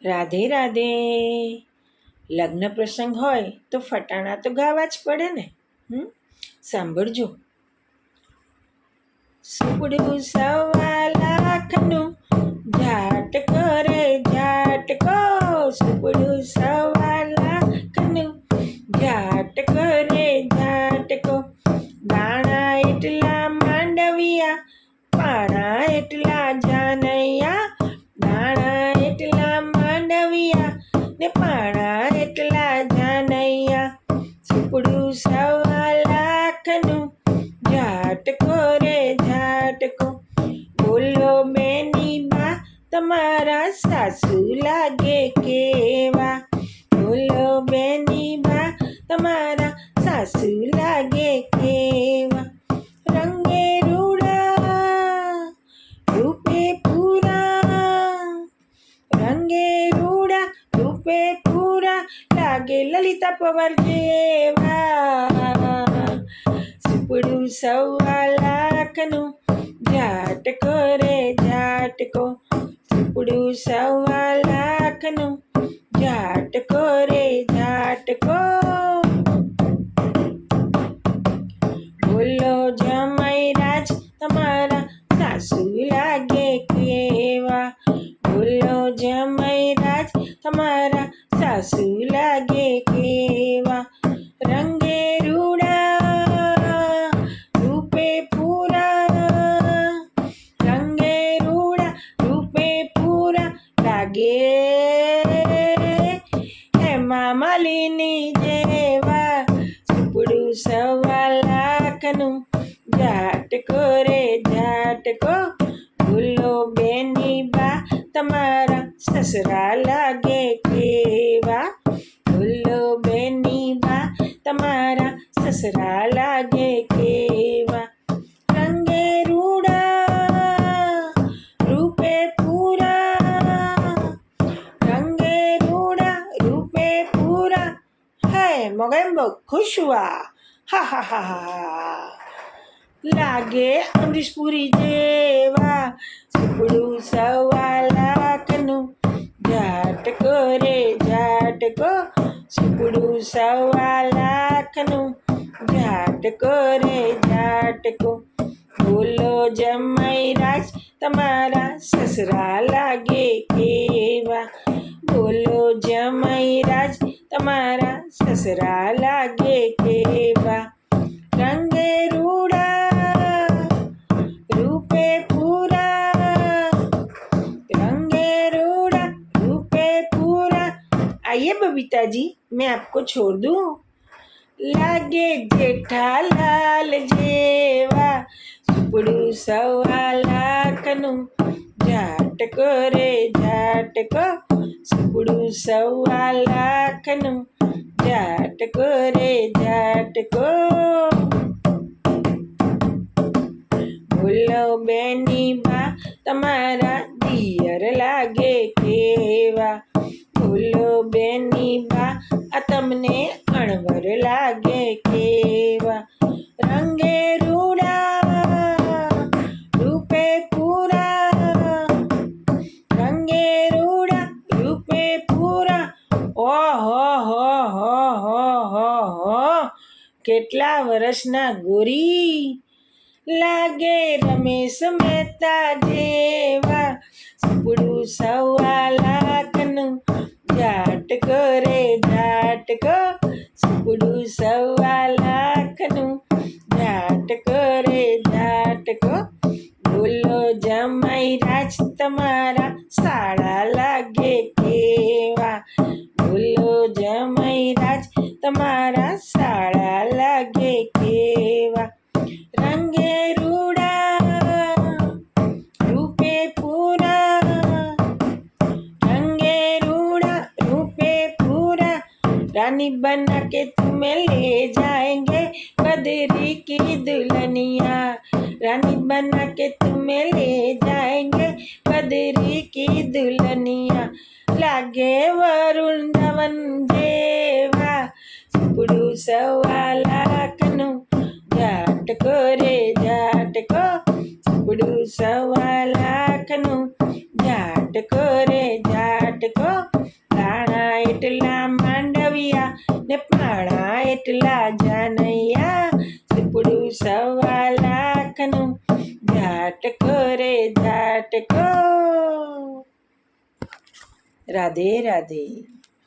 રાધે રાધે. લગ્ન પ્રસંગ હોય તો ફટાણા તો ગાવા જ પડે ને. સાંભળજો. સુપડું સવા લાખનું ઝાટકો રે ઝાટકો, સુપડું સવા લાખનું ઝાટકો રે ઝાટકો. દાણા એટલા માંડવિયા, પાણા એટલા જાનૈયા, દાણા એટલા માંડવિયા ને પાણા એટલા જાનૈયા. સુપડું સવા લાખનું ઝાટકો રે ઝાટકો. બોલો બેની બા તમારા સાસુ લાગે કેવા, બોલો બેની બા તમારા સાસુ લાગે કેવા. રંગે રૂડા રૂપે પૂરા, રંગે રૂડા રૂપે પૂરા, લાગે લલિતા પવાર જેવા. સુપડું સવા લાખનું ઝાટકો રે ઝાટકો, સુપડું સવા લાખનું ઝાટકો રે ઝાટકો. બોલો જમાઈ રાજ તમારા સાસુ લાગે કેવા, બોલો જમાઈ રાજ તમારા સાસુ લાગે કેવા. રંગે રૂડા રૂપે પૂરા, રંગે રૂડા રૂપે પૂરા, લાગે હેમા માલિની જેવા. સુપડું સવા લાખનું ઝાટકો રે ઝાટકો. બોલો બેની બા તમારા સસરા લાગે કેવા, બોલો બેની બા તમારા સસરા લાગે કેવા. રંગે રૂડા રૂપે પૂરા, રંગે રૂડા રૂપે પૂરા, હે મોગેમ્બો ખુશવા. હા હા હા હા. લાગે અમરીશપુરી જેવા. સુપડું સવા લાખનું ઝાટકો રે ઝાટકો, સુપડું સવા લાખનું ઝાટકો રે ઝાટકો. બોલો જમાઈ રાજ તમારા સસરા લાગે કેવા, બોલો જમાઈ રાજ તમારા સસરા લાગે કેવા. રંગે રૂડા રૂપે પૂરા, रंगे रूड़ा रूपे पूरा. आइए बबीता जी, मैं आपको छोड़ दूं. लागे जेठालाल जेवा. सुपड़ू सवा लाखનું ઝાટકો રે ઝાટકો, સુપડું સવા લાખનું ઝાટકો રે ઝાટકો. બોલો બેની બા તમારા દિયર લાગે કેવા, બોલો બેની બા આ તમને અણવર લાગે કેવા. રંગે રૂડા રૂપે પૂરા, રંગે રૂડા રૂપે પૂરા. ઓહો હો હો હો હો હો, કેટલા વર્ષના ગોરી, લાગે રમેશ મહેતા જેવા. સુપડું સવા લાખનું ઝાટકો રે ઝાટકો, સુપડું સવા લાખનું ઝાટકો રે ઝાટકો. બોલો જમાઈ રાજ તમારા સાળા લાગે કેવા, બોલો જમાઈ રાજ તમારા સાળા લાગે કેવા. રંગે રૂડા રૂપે પૂરા, रंगे रूड़ा रूपे पूरा. रानी बना के तुम्हें ले जाएंगे बदरी की दुल्हनिया, रानी बना के तुम्हें ले जाएंगे बदरी की दुल्हनिया. लागे वरुण धवन जेवा. सुपड़ू सवा लाखનું ઝાટકો રે ઝાટકો, સુપડું સવા લાખનું ઝાટકો રે ઝાટકો. એટલા માંડવિયા ને પાણા એટલા જાનૈયા ઝૂંપડું 1.25 લાખનું ઝાટકો રે ઝાટકો. રાધે રાધે.